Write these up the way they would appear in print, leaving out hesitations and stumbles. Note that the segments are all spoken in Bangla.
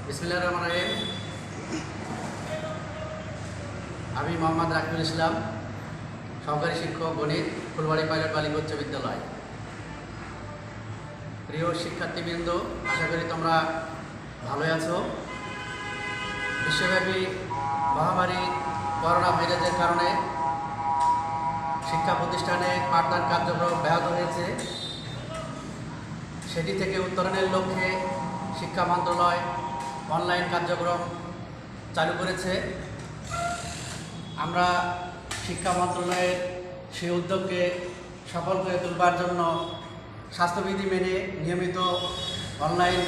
বিসমিল্লাহির রহমানির রহিম। আমি মোহাম্মদ রাকিবুল ইসলাম, সহকারী শিক্ষক গণিত, ফুলবাড়ি পাইলট বালিকা উচ্চ বিদ্যালয়। প্রিয় শিক্ষার্থীবৃন্দ, আশা করি তোমরা ভালোই আছো। বিশ্বব্যাপী মহামারী করোনা ভাইরাসের কারণে শিক্ষা প্রতিষ্ঠানে পাঠদান কার্যক্রম ব্যাহত হয়েছে। সেটি থেকে উত্তরণের লক্ষ্যে শিক্ষা মন্ত্রণালয় অনলাইন কার্যক্রম চালু করেছে। আমরা শিক্ষা মন্ত্রণালয়ের সেই উদ্যোগকে সফল করে তুলবার জন্য স্বাস্থ্যবিধি মেনে নিয়মিত অনলাইন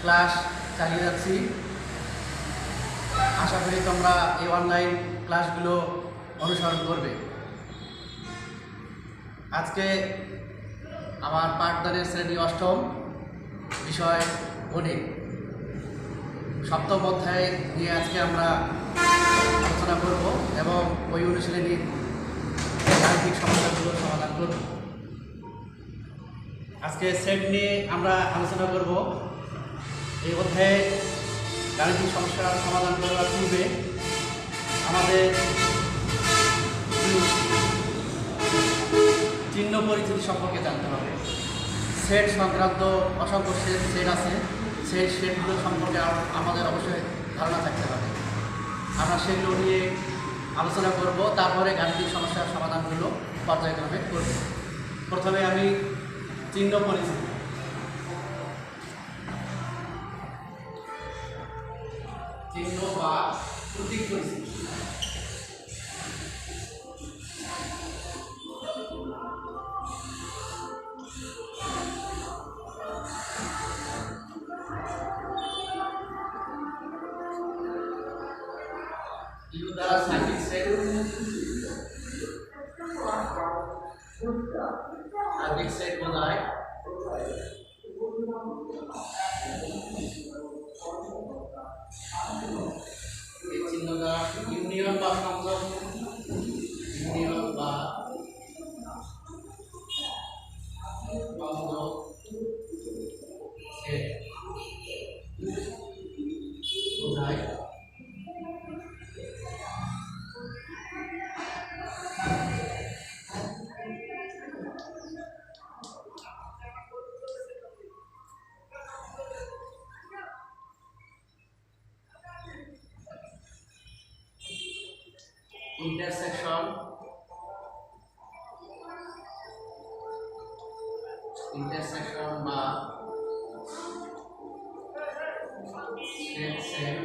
ক্লাস চালিয়ে যাচ্ছি। আশা করি তোমরা এই অনলাইন ক্লাসগুলো অনুসরণ করবে। আজকে আমার পাঠদানের শ্রেণী অষ্টম, বিষয় গণিত, সপ্তম অধ্যায় নিয়ে আজকে আমরা আলোচনা করব এবং ওই অনুশীলনীর গাণিতিক সমস্যাগুলো সমাধান করব। আজকে সেট নিয়ে আমরা আলোচনা করব। এই অধ্যায়ে গাণিতিক সমস্যার সমাধান করার পূর্বে আমাদের চিহ্ন পরিচিতি সম্পর্কে জানতে হবে। সেট সংক্রান্ত অসংখ্য সেট আছে, সেই সেটগুলো সম্পর্কে আমাদের অবশ্যই ধারণা থাকতে হবে। আমরা সেগুলো নিয়ে আলোচনা করব, তারপরে গাণিতিক সমস্যার সমাধানগুলো পর্যায়ক্রমে করব। প্রথমে আমি চিহ্ন পরিচিতি। চিহ্ন বা প্রতীক পরিচিতি। U দ্বারা সার্কিট সেট, সার্কিট সেট বোঝায় এই চিহ্ন দ্বারা ইউনিয়ন বা সংযোগ, ইউনিয়ন বা সংযোগ সেট বোঝায়। ইন্টারসেকশন, ইন্টারসেকশন বা সেট সেট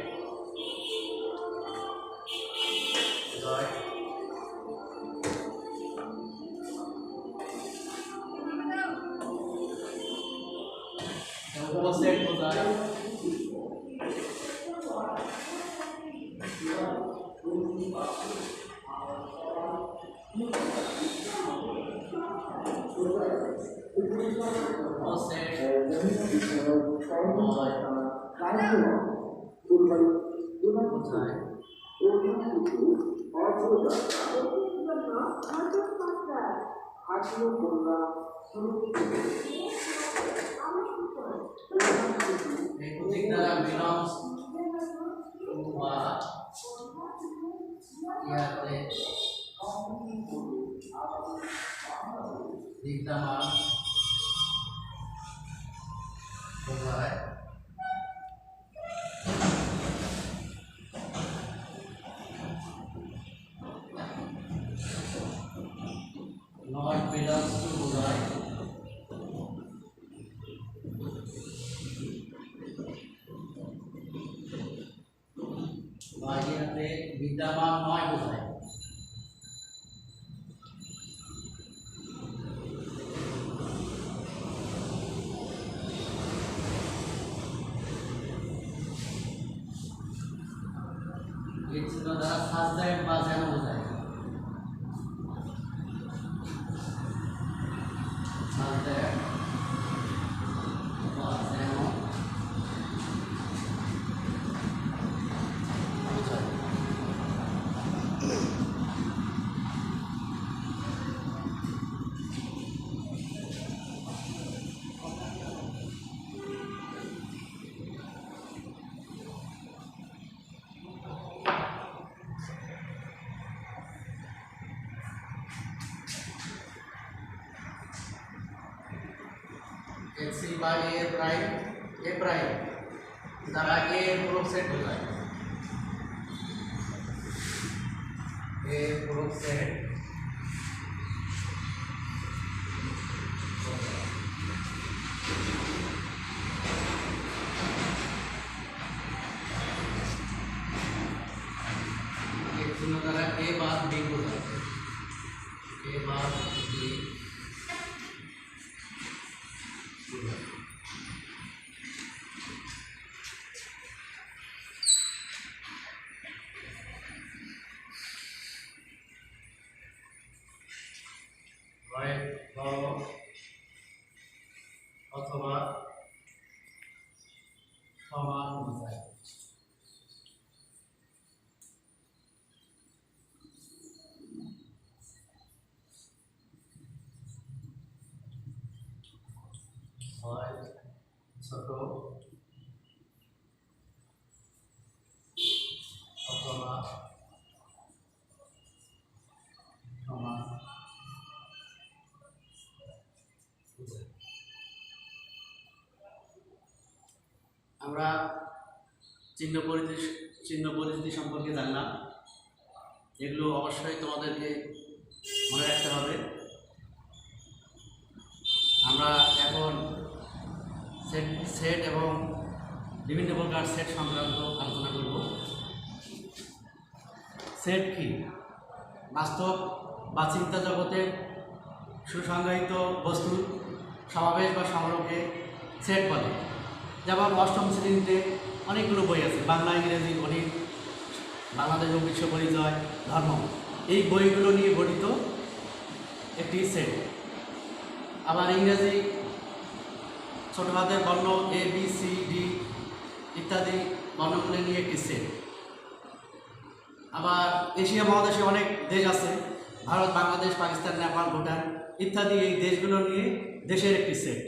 জয়। উপসেট বোঝায় এই প্রতীক দ্বারা বিলম্ব বা ইয়াতে বিদ্যমান বোঝায়। নট বিলংস টু বোঝায় বা ইয়াতে বিদ্যমান নয় বোঝায়। এই চিহ্ন দ্বারা সাজদাইড বা যেন বোঝায়। সাজদাইড বা যেন বোঝায়। সি বা এ প্রাইম দ্বারা এ পূরক সেট বোঝায়। এ পূরক সেট চিহ্ন দ্বারা এ বাদ বি বোঝায়। এ বাদ বি হয় বড় অথবা সমান বোঝায়। হয় ছোট অথবা সমান বোঝায়। আমরা চিহ্ন পরিচিতি সম্পর্কে জানলাম। এগুলো অবশ্যই তোমাদেরকে মনে রাখতে হবে। আমরা এখন সেট এবং বিভিন্ন প্রকার সেট সংক্রান্ত আলোচনা করব। সেট কি? বাস্তব বা চিন্তা জগতের সুসংজ্ঞায়িত বস্তুর সমাবেশ বা সমারোহকে সেট বলে। যেমন অষ্টম শ্রেণীতে অনেকগুলো বই আছে, বাংলা, ইংরেজি, গণিত, বাংলাদেশ ও বিশ্ব পরিচয়, ধর্ম, এই বইগুলো নিয়ে গঠিত একটি সেট। আবার ইংরেজি ছোট হাতের বর্ণ এ বি সি ডি ইত্যাদি বর্ণগুলো নিয়ে একটি সেট। আবার এশিয়া মহাদেশে অনেক দেশ আছে, ভারত, বাংলাদেশ, পাকিস্তান, নেপাল, ভুটান ইত্যাদি, এই দেশগুলো নিয়ে দেশের একটি সেট।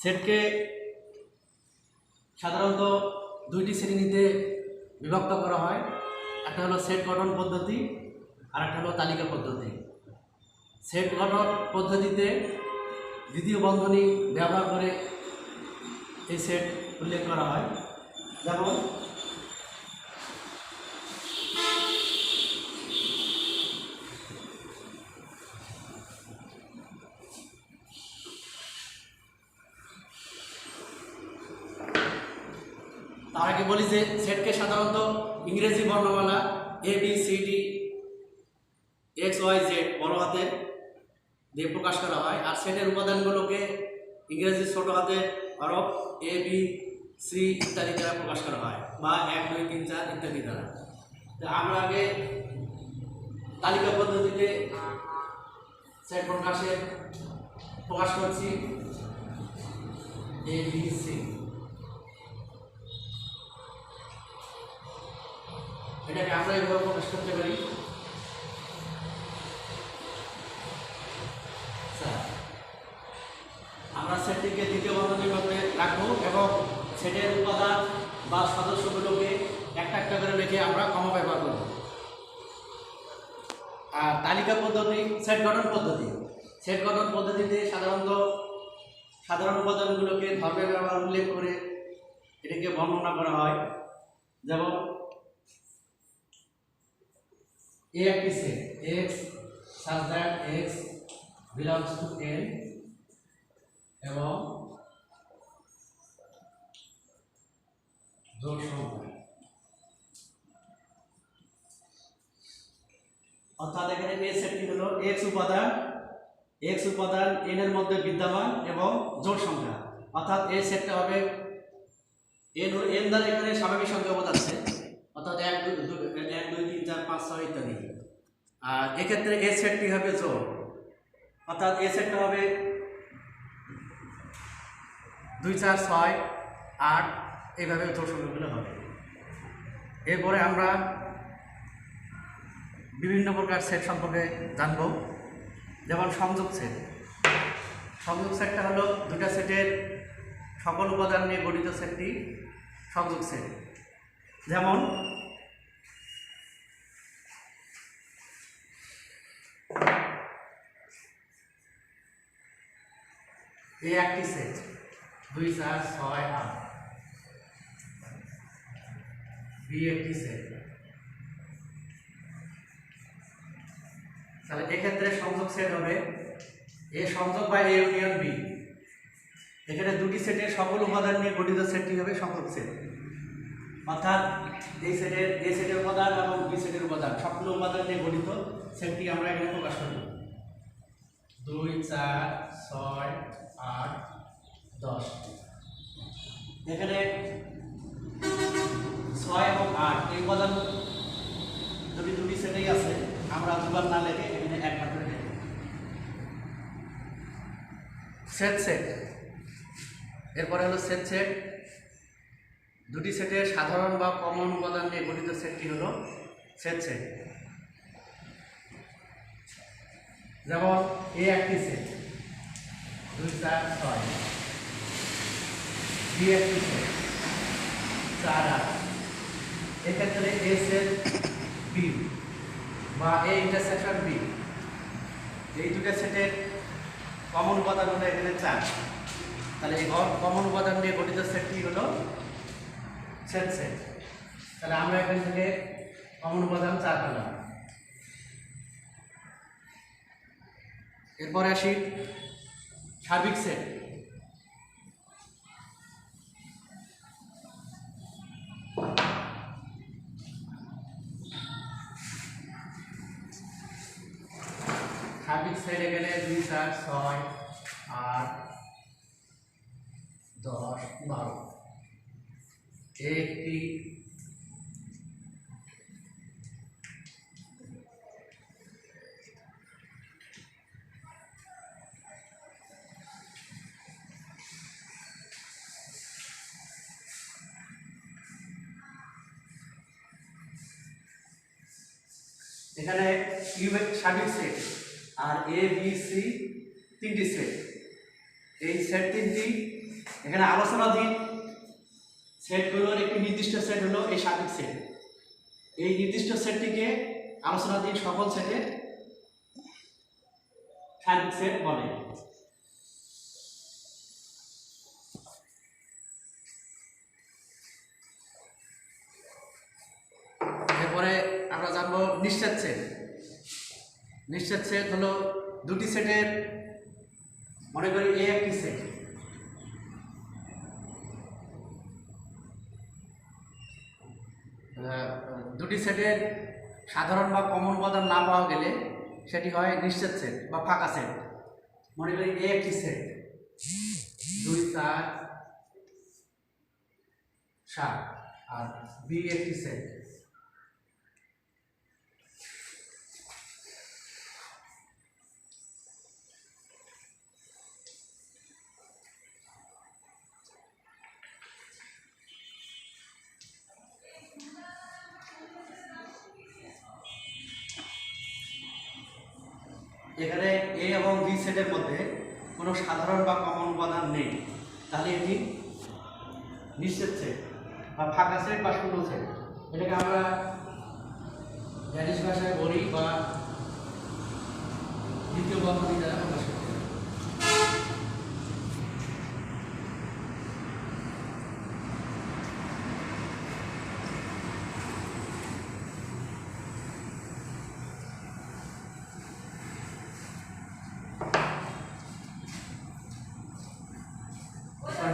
সেটকে সাধারণত দুইটি শ্রেণীতে বিভক্ত করা হয়। একটা হলো সেট গঠন পদ্ধতি, আর একটা হলো তালিকা পদ্ধতি। সেট গঠন পদ্ধতিতে দ্বিতীয় বন্ধনী ব্যবহার করে এই সেট উল্লেখ করা হয়। যেমন তার আগে বলি যে সেটকে সাধারণত ইংরেজি বর্ণমালা A B C D X Y Z বড় হাতে দিয়ে প্রকাশ করা হয়, আর সেটের উপাদানগুলোকে ইংরেজি ছোট হাতে হরফ এ বি সি ইত্যাদি দ্বারা প্রকাশ করা হয়, বা 1 2 3 4 ইত্যাদি দ্বারা। তো আমরা আগে তালিকা পদ্ধতিতে সেট প্রকাশ করছি এ বি সি। এটাকে আমরা এইভাবে প্রকাশ করতে পারি। আমরা সেটটিকে দ্বিতীয় বন্ধনীর মধ্যে রাখবো এবং সেটের উপাদান বা সদস্যগুলোকে একটা একটা করে লিখে আমরা কমা ব্যবহার করব। আর তালিকা পদ্ধতি সেট গঠন পদ্ধতিতে সাধারণত সাধারণ উপাদানগুলোকে ধর্মের ব্যবহার উল্লেখ করে এটাকে বর্ণনা করা হয়। যেমন এ একটি set x such that x belongs to n এবং জোড় সংখ্যা। অর্থাৎ এখানে এ সেটটি হলো x উপাদান n এর মধ্যে বিদ্যমান এবং জোড় সংখ্যা। অর্থাৎ এই সেটটা হবে n দ্বারা এখানে স্বাভাবিক সংখ্যা বোঝাচ্ছে, অর্থাৎ 1 2 3 4 5 6 ইত্যাদি। আর এক্ষেত্রে এই সেটটি হবে জোড়, অর্থাৎ এই সেটটা হবে 2 4 6 8 এইভাবে জোড় সংখ্যাগুলো হবে। এরপরে আমরা বিভিন্ন প্রকার সেট সম্পর্কে জানব। যেমন সংযোগ সেটটা হলো দুটা সেটের সকল উপাদান নিয়ে গঠিত সেটটি সংযোগ সেট। যেমন এ একটি সেট 2 4 6 8 বি একটি সেট। তাহলে এক্ষেত্রে সংযোগ সেট হবে এ সংযোগ বা এ ইউনিয়ন বি। এখানে দুটি সেটের সকল উপাদান নিয়ে গঠিত সেটটি হবে সংযোগ সেট, অর্থাৎ এই সেটের এ সেটের উপাদান এবং বি সেটের উপাদান সবগুলো উপাদান নিয়ে গঠিত সেটটি আমরা এখানে প্রকাশ করব। 2 4 6 8 10। এখানে 6 এবং 8 এই উপাদান যদি দুটি সেটেই আছে আমরা দুবার না লিখে এখানে একবার করে লিখব। সেট সেট, এরপরে হলো সেট সেট। দুটি সেটের সাধারণ বা কমন উপাদান নিয়ে গঠিত সেটটি হলো সেট সেট। যেমন এ একটি সেট 2 4 6, বি একটি সেট 4 8। এক্ষেত্রে এ সেট বি বা এ ইন্টারসেকশন বি, এই দুটো সেটের কমন উপাদান হলো এখানে 4। তাহলে এই কমন উপাদান নিয়ে গঠিত সেটটি হলো সেট সেট। তাহলে আমরা এখান থেকে কমন উপাদান 4 পেলাম। এরপরে আসি সার্বিক সেট। সার্বিক সেট এখানে 2 4 6 8 10 12 একটি এখানে ইউ সার্বিক সেট আর এ বি সি তিনটি সেট। এই সেট তিনটি এখানে আলোচনাধীন সেটগুলোর একটি নির্দিষ্ট সেট হলো এই সার্বিক সেট। এই নির্দিষ্ট সেটটিকে আলোচনাধীন সকল সেটের সার্বিক সেট বলে। এরপরে আমরা জানবো নিশ্চিত সেট। নিশ্চিত সেট হলো দুটি সেটের, মনে করি এ একটি সেট, দুটি সেটের সাধারণ বা কমন উপাদান না পাওয়া গেলে সেটি হয় নিশ্চিত সেট বা ফাঁকা সেট। মনে করি এ একটি সেট 2 4 7 আর বি একটি সেট। এখানে এ এবং বি সেটের মধ্যে কোনো সাধারণ বা কমন উপাদান নেই, তাহলে এটি নিশ্চিত সেট বা ফাঁকা সেট বা শূন্য সেট। এটাকে আমরা জ্যামিতিক ভাষায় বলি বা দ্বিতীয় পদ্ধতি দ্বারা প্রকাশ করি।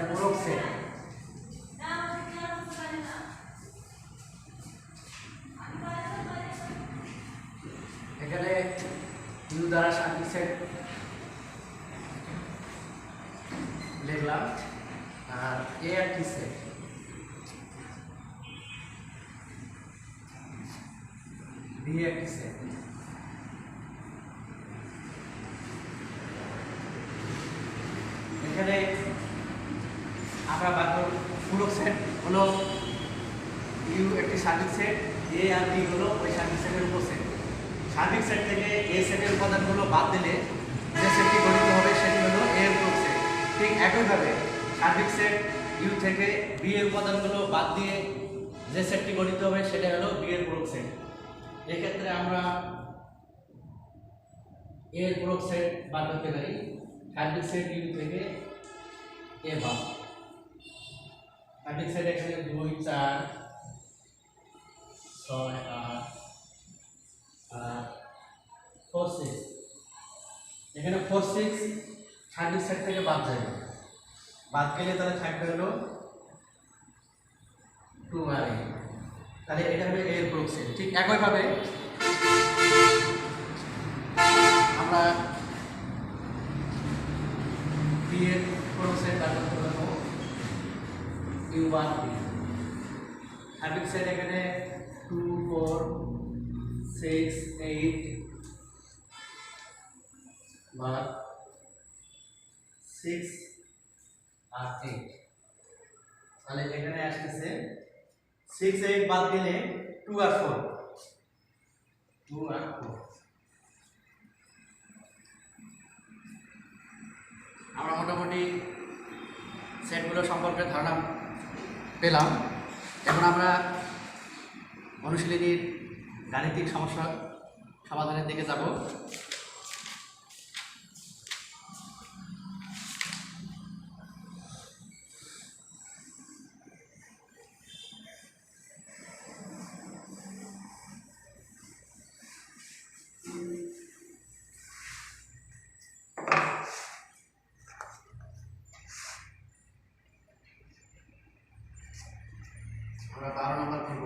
পূরক সেট, এখানে ইউ দ্বারা সার্বিক সেট লিখলাম আর এ একটি সেট, বি একটি সেট। এখানে আমরা পূরক সেট হলো ইউ একটি সার্বিক সেট, এ আর বি হলো ওই সার্বিক সেটের উপসেট। সার্বিক সেট থেকে এ সেটের উপাদানগুলো বাদ দিলে যে সেটটি গঠিত হবে সেটি হলো এ এর পূরক সেট। ঠিক একইভাবে সার্বিক সেট ইউ থেকে বি এর উপাদানগুলো বাদ দিয়ে যে সেটটি গঠিত হবে সেটা হলো বি এর পূরক সেট। এক্ষেত্রে আমরা এ এর পূরক সেট বাদ করতে পারি সার্বিক সেট ইউ থেকে এবার ফ্যাব্রিক সাইড এখানে 2 4 6 8 আর 4 6 এখানে 4 6 ফ্যাব্রিক সাইড থেকে বাদ যাবে, বাদ গেলে তাহলে থাকবে হলো 2 আর a, তাহলে এটা হবে a এর প্রোগ সেট। ঠিক একইভাবে আমরা b এর প্রোগ সেট বার করতে পারবো u1 b। ফ্যাব্রিক সাইড এখানে 2 4 6 8 বা 6 আর 8, তাহলে এখানে আসতেছে 6 8 বাদ দিলে 2 আর 4, 2 আর 4। আমরা মোটামুটি সেটগুলো সম্পর্কে ধারণা পেলাম। এখন আমরা অনুশীলনীর গাণিতিক সমস্যা সমাধানের দিকে যাব। আমরা 12 নম্বর করব।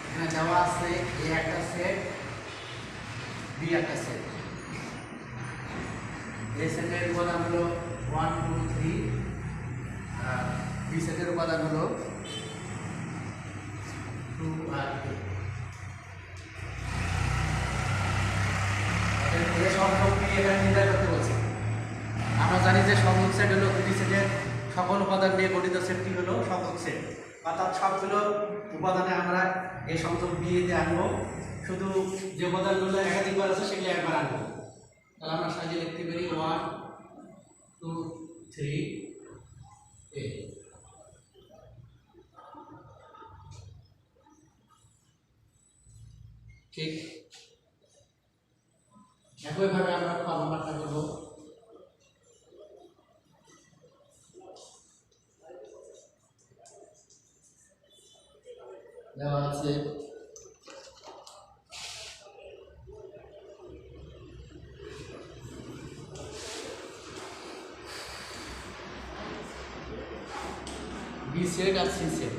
এখানে দেওয়া আছে a একটা সেট, b একটা সেট। a সেটের উপাদান হলো 1 2 3 আর b সেটের উপাদান হলো 2 আর 3। এই সংখ্যাটি এখানে নির্ণয় করতে বলছে। আমরা জানি যে সংখ্যক সেট হলো দুটি সেটের সকল উপাদান নিয়ে গঠিত সেটটি হলো সংখ্যক সেট, অর্থাৎ সবগুলো উপাদানে আমরা এই সংখ্যক দিয়ে আনবো, শুধু যে উপাদানগুলো একাধিকবার আছে সেগুলো একবার আনবো। তাহলে আমরা সাজিয়ে লিখতে পারি 1 2 3 8। ঠিক একইভাবে আমরা খ নাম্বারটা করবো। দেওয়া আছে B set R she said.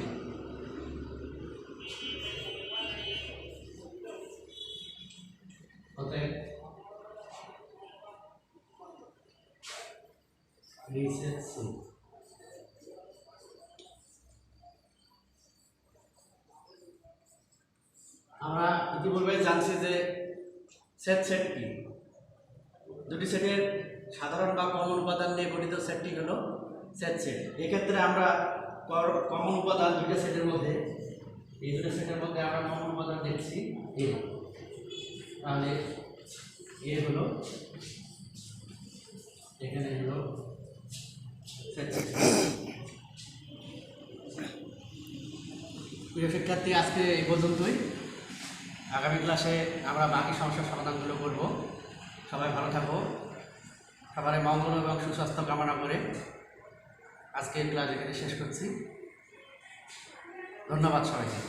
অতএব বি সেট সি। আমরা ইতিপূর্বে জানছি যে সেট কি, দুটি সেটের সাধারণ বা কমন উপাদান নিয়ে গঠিত সেটটি হলো সেট। এক্ষেত্রে আমরা কমন উপাদান দুটো সেটের মধ্যে, এই দুটো সেটের মধ্যে আমরা কমন উপাদান দেখছি a, তাহলে a হলো এখানে হলো সেট। প্রিয় শিক্ষার্থী, আজকে এই পর্যন্তই। আগামী ক্লাসে আমরা বাকি সমস্যার সমাধানগুলো করব। সবাই ভালো থাকো, সবার মঙ্গল এবং সুস্বাস্থ্য কামনা করে আজকের ক্লাস এখানে শেষ করছি। ধন্যবাদ সবাইকে।